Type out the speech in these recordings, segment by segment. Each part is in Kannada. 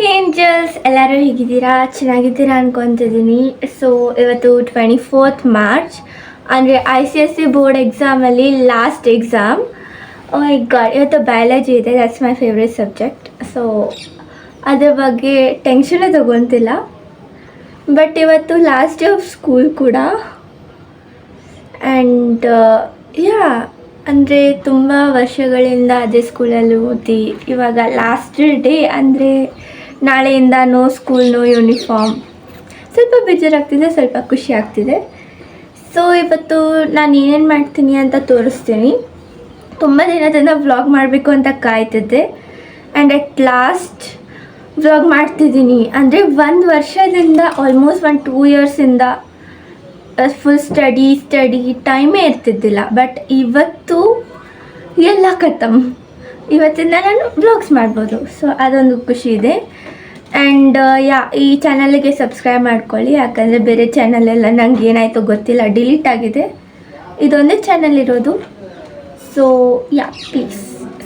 ಏಂಜಲ್ಸ್ ಎಲ್ಲರೂ ಹೇಗಿದ್ದೀರಾ? ಚೆನ್ನಾಗಿದ್ದೀರಾ ಅನ್ಕೊತಿದ್ದೀನಿ. ಸೊ ಇವತ್ತು 24th ಮಾರ್ಚ್ ಅಂದರೆ ICSE ಬೋರ್ಡ್ ಎಕ್ಸಾಮಲ್ಲಿ ಲಾಸ್ಟ್ ಎಕ್ಸಾಮ್. ಮೈ ಗಾಡ್, ಇವತ್ತು ಬಯಾಲಜಿ ಇದೆ. That's my favourite subject. So ಅದ್ರ ಬಗ್ಗೆ ಟೆನ್ಷನೇ ತೊಗೊತಿಲ್ಲ. ಬಟ್ ಇವತ್ತು ಲಾಸ್ಟ್ ಡೇ ಆಫ್ ಸ್ಕೂಲ್ ಕೂಡ. ಆ್ಯಂಡ್ ಯಾ ಅಂದರೆ ತುಂಬ ವರ್ಷಗಳಿಂದ ಅದೇ ಸ್ಕೂಲಲ್ಲಿ ಓದಿ ಇವಾಗ ಲಾಸ್ಟ್ ಡೇ ಅಂದರೆ ನಾಳೆಯಿಂದ ನೋ ಸ್ಕೂಲ್, ನೋ ಯೂನಿಫಾರ್ಮ್. ಸ್ವಲ್ಪ ಬೇಜಾರಾಗ್ತಿದೆ, ಸ್ವಲ್ಪ ಖುಷಿ ಆಗ್ತಿದೆ. ಸೊ ಇವತ್ತು ನಾನು ಏನೇನು ಮಾಡ್ತೀನಿ ಅಂತ ತೋರಿಸ್ತೀನಿ. ತುಂಬ ದಿನದಿಂದ ವ್ಲಾಗ್ ಮಾಡಬೇಕು ಅಂತ ಕಾಯ್ತಿದ್ದೆ. ಆ್ಯಂಡ್ ಅಟ್ ಲಾಸ್ಟ್ ವ್ಲಾಗ್ ಮಾಡ್ತಿದ್ದೀನಿ. ಅಂದರೆ 1 ವರ್ಷದಿಂದ ಆಲ್ಮೋಸ್ಟ್ 2 ಇಯರ್ಸಿಂದ ಫುಲ್ ಸ್ಟಡಿ ಟೈಮೇ ಇರ್ತಿದ್ದಿಲ್ಲ. ಬಟ್ ಇವತ್ತು ಎಲ್ಲ ಖತಮ್. ಇವತ್ತಿಂದ ನಾನು ವ್ಲಾಗ್ಸ್ ಮಾಡ್ಬೋದು. ಸೊ ಅದೊಂದು ಖುಷಿ ಇದೆ. ಆ್ಯಂಡ್ ಈ ಚಾನಲ್ಗೆ ಸಬ್ಸ್ಕ್ರೈಬ್ ಮಾಡ್ಕೊಳ್ಳಿ, ಯಾಕಂದರೆ ಬೇರೆ ಚಾನಲೆಲ್ಲ ನಂಗೆ ಏನಾಯಿತು ಗೊತ್ತಿಲ್ಲ, ಡಿಲೀಟ್ ಆಗಿದೆ. ಇದೊಂದೇ ಚಾನಲ್ ಇರೋದು. So please.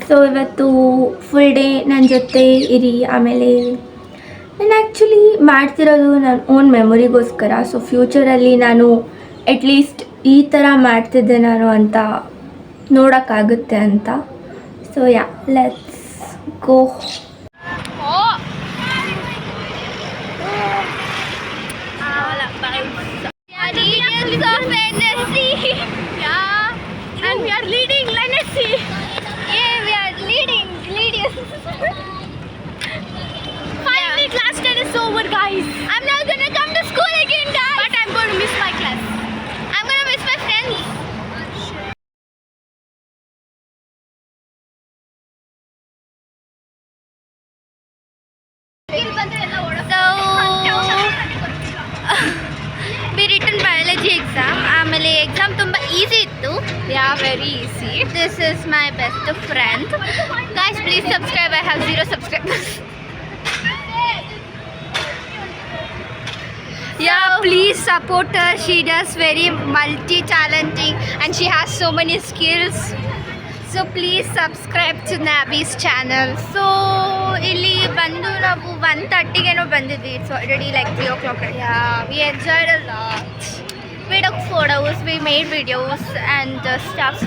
ಸೊ ಇವತ್ತು ಫುಲ್ ಡೇ ನನ್ನ ಜೊತೆ ಇರಿ. ಆಮೇಲೆ ನಾನು ಆ್ಯಕ್ಚುಲಿ ಮಾಡ್ತಿರೋದು ನನ್ನ ಓನ್ ಮೆಮೊರಿಗೋಸ್ಕರ. ಸೊ ಫ್ಯೂಚರಲ್ಲಿ ನಾನು ಅಟ್ಲೀಸ್ಟ್ ಈ ಥರ ಮಾಡ್ತಿದ್ದೆ ನಾನು ಅಂತ ನೋಡೋಕ್ಕಾಗುತ್ತೆ ಅಂತ. So let's go. And we are leading, let us see. Yeah, we are leading. Finally, class 10 is over, guys. I'm not gonna come to school again, guys. But I'm going to miss my class. I'm gonna miss my friends. We written biology exam. ಆಮೇಲೆ ಎಕ್ಸಾಮ್ ತುಂಬ ಈಸಿ ಇತ್ತು. Very easy. This is my best friend. Guys please subscribe. I have 0 subscribers. Please support her. She does very multi-talenting and she has so many skills. So please subscribe to Nabi's channel. So ಇಲ್ಲಿ ಬಂದು ನಾವು 1:30 ಬಂದಿದ್ವಿ. It's already like 3 o'clock. We enjoyed a lot. We took photos, we made videos and stuff.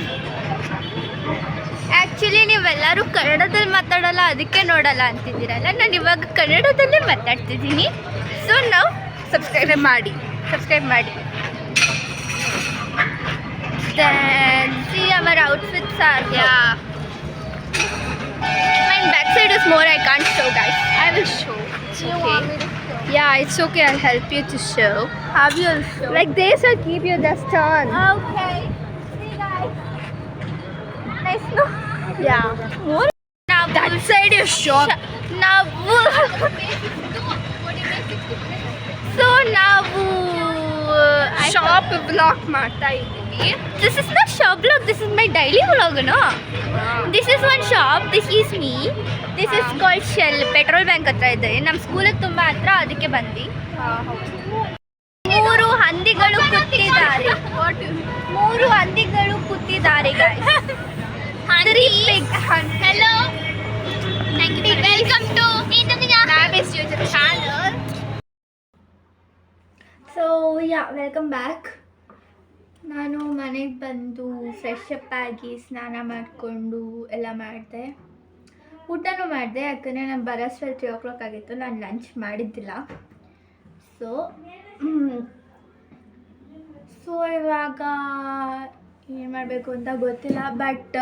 Actually ನೀವೆಲ್ಲರೂ ಕನ್ನಡದಲ್ಲಿ ಮಾತಾಡಲ್ಲ, ಅದಕ್ಕೆ ನೋಡಲ್ಲ ಅಂತಿದ್ದೀರಲ್ಲ. ನಾನು ಇವಾಗ ಕನ್ನಡದಲ್ಲೇ ಮಾತಾಡ್ತಿದ್ದೀನಿ. ಸೊ ನಾವು ಸಬ್ಸ್ಕ್ರೈಬ್ ಮಾಡಿ. Then see our outfits are my backside is more. I can't show, guys. I will show. It's okay. You want me to show? Yeah, it's okay. I'll help you to show. How you will show? Like this, I'll keep you just on. Okay. See, guys. Nice, no? Yeah. More. Now that side is short. Now. So now shop vlog ಮಾಡ್ತಾ ಇದ್ದೀವಿ. This is not shop vlog. This is my daily vlog, no? This is one shop. This is me. This is called Shell. Petrol bank ಹತ್ರ ಇದೆ. ನಮ್ಮ ಸ್ಕೂಲಿಗೆ ತುಂಬ ಹತ್ರ, ಅದಕ್ಕೆ ಬಂದ್ವಿ. 3 ಹಂದಿಗಳು ಕೂತಿದ್ದಾರೆ. 3 ಹಂದಿಗಳು ಕೂತಿದ್ದಾರೆ, guys. Hello. Welcome to Nabi's YouTube channel. So welcome back. ನಾನು ಮನೆಗೆ ಬಂದು ಫ್ರೆಶ್ ಅಪ್ ಆಗಿ ಸ್ನಾನ ಮಾಡಿಕೊಂಡು ಎಲ್ಲ ಮಾಡಿದೆ. ಊಟನೂ ಮಾಡಿದೆ, ಯಾಕಂದರೆ ನಾನು ಬರೋಷ್ಟರಲ್ಲಿ 3 o'clock ಆಗಿತ್ತು. ನಾನು ಲಂಚ್ ಮಾಡಿದ್ದಿಲ್ಲ. ಸೊ ಇವಾಗ ಏನು ಮಾಡಬೇಕು ಅಂತ ಗೊತ್ತಿಲ್ಲ. ಬಟ್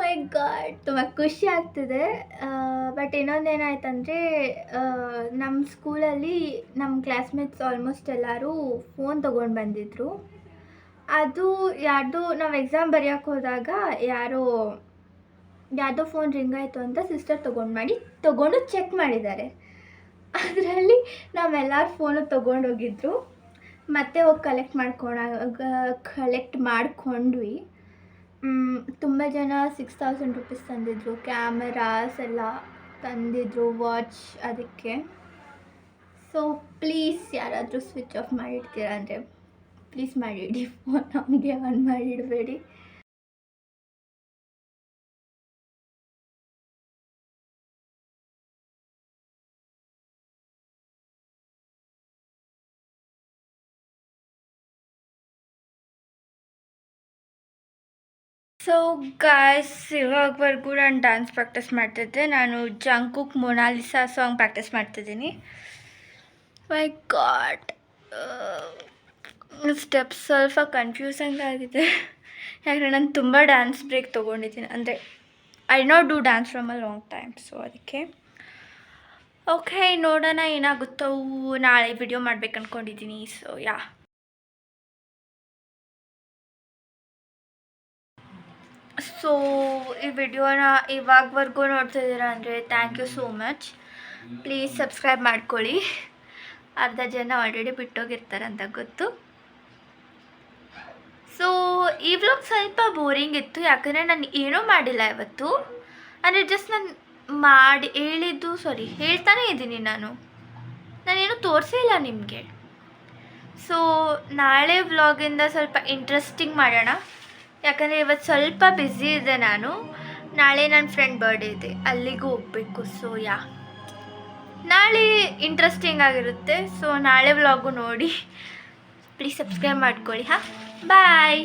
ಮೈ ಗಾಡ್, ತುಂಬ ಖುಷಿ ಆಗ್ತಿದೆ. ಬಟ್ ಇನ್ನೊಂದೇನಾಯ್ತಂದರೆ, ನಮ್ಮ ಸ್ಕೂಲಲ್ಲಿ ನಮ್ಮ ಕ್ಲಾಸ್ಮೇಟ್ಸ್ ಆಲ್ಮೋಸ್ಟ್ ಎಲ್ಲರೂ ಫೋನ್ ತೊಗೊಂಡು ಬಂದಿದ್ದರು. ಅದು ಯಾರ್ದು ನಾವು ಎಕ್ಸಾಮ್ ಬರೆಯೋಕ್ಕೆ ಹೋದಾಗ ಯಾವುದೋ ಫೋನ್ ರಿಂಗ್ ಆಯಿತು ಅಂತ ಸಿಸ್ಟರ್ ತೊಗೊಂಡು ಚೆಕ್ ಮಾಡಿದ್ದಾರೆ. ಅದರಲ್ಲಿ ನಾವೆಲ್ಲರೂ ಫೋನು ತೊಗೊಂಡೋಗಿದ್ರು. ಮತ್ತೆ ಹೋಗಿ ಕಲೆಕ್ಟ್ ಮಾಡ್ಕೊಂಡ್ವಿ. ತುಂಬ ಜನ 6,000 rupees ತಂದಿದ್ರು. ಕ್ಯಾಮರಾಸ್ ಎಲ್ಲ ತಂದಿದ್ರು, ವಾಚ್, ಅದಕ್ಕೆ. ಸೊ ಪ್ಲೀಸ್ ಯಾರಾದರೂ ಸ್ವಿಚ್ ಆಫ್ ಮಾಡಿಡ್ತೀರಾ ಅಂದರೆ ಪ್ಲೀಸ್ ಮಾಡಿಡಿ. ಫೋನ್ ನಮಗೆ ಆನ್ ಮಾಡಿಡಬೇಡಿ. ಸೊ ಗಾಯ್ಸ್, ಇವಾಗವರೆಗೂ ನಾನು ಡ್ಯಾನ್ಸ್ ಪ್ರಾಕ್ಟೀಸ್ ಮಾಡ್ತಿದ್ದೆ. ನಾನು ಜಂಕುಕ್ ಮೊನಾಲಿಸಾ ಸಾಂಗ್ ಪ್ರಾಕ್ಟೀಸ್ ಮಾಡ್ತಿದ್ದೀನಿ. ಮೈ ಗಾಡ್, ಸ್ಟೆಪ್ಸ್ ಸ್ವಲ್ಪ ಕನ್ಫ್ಯೂಸಿಂಗ್ ಆಗಿದೆ. ಯಾಕಂದರೆ ನಾನು ತುಂಬ ಡ್ಯಾನ್ಸ್ ಬ್ರೇಕ್ ತೊಗೊಂಡಿದ್ದೀನಿ. ಅಂದರೆ I not do dance from a long time. So ಅದಕ್ಕೆ ಓಕೆ, ನೋಡೋಣ ಏನಾಗುತ್ತೋ. ನಾಳೆ ವಿಡಿಯೋ ಮಾಡ್ಬೇಕು ಅಂದ್ಕೊಂಡಿದ್ದೀನಿ. ಸೊ ಯಾ, ಸೊ ಈ ವಿಡಿಯೋನ ಇವಾಗವರೆಗೂ ನೋಡ್ತಿದ್ದೀರಾ ಅಂದರೆ thank you so much. Please subscribe ಮಾಡ್ಕೊಳ್ಳಿ. ಅರ್ಧ ಜನ ಆಲ್ರೆಡಿ ಬಿಟ್ಟೋಗಿರ್ತಾರೆ ಅಂತ ಗೊತ್ತು. ಸೊ ಈ ವ್ಲಾಗ್ ಸ್ವಲ್ಪ ಬೋರಿಂಗ್ ಇತ್ತು, ಯಾಕಂದರೆ ನಾನು ಏನೂ ಮಾಡಿಲ್ಲ ಇವತ್ತು. ಅಂದರೆ ಜಸ್ಟ್ ನಾನು ಹೇಳ್ತಾನೇ ಇದ್ದೀನಿ. ನಾನೇನು ತೋರಿಸೇ ಇಲ್ಲ ನಿಮಗೆ. ಸೊ ನಾಳೆ ವ್ಲಾಗಿಂದ ಸ್ವಲ್ಪ ಇಂಟ್ರೆಸ್ಟಿಂಗ್ ಮಾಡೋಣ, ಯಾಕಂದರೆ ಇವತ್ತು ಸ್ವಲ್ಪ ಬ್ಯುಸಿ ಇದೆ. ನಾಳೆ ನನ್ನ ಫ್ರೆಂಡ್ ಬರ್ಡೇ ಇದೆ, ಅಲ್ಲಿಗೂ ಹೋಗಬೇಕು. ಸೊ ಯಾ, ನಾಳೆ ಇಂಟ್ರೆಸ್ಟಿಂಗ್ ಆಗಿರುತ್ತೆ. ಸೊ ನಾಳೆ ವ್ಲಾಗು ನೋಡಿ. ಪ್ಲೀಸ್ ಸಬ್ಸ್ಕ್ರೈಬ್ ಮಾಡ್ಕೊಳ್ಳಿ. ಹಾಂ, ಬಾಯ್.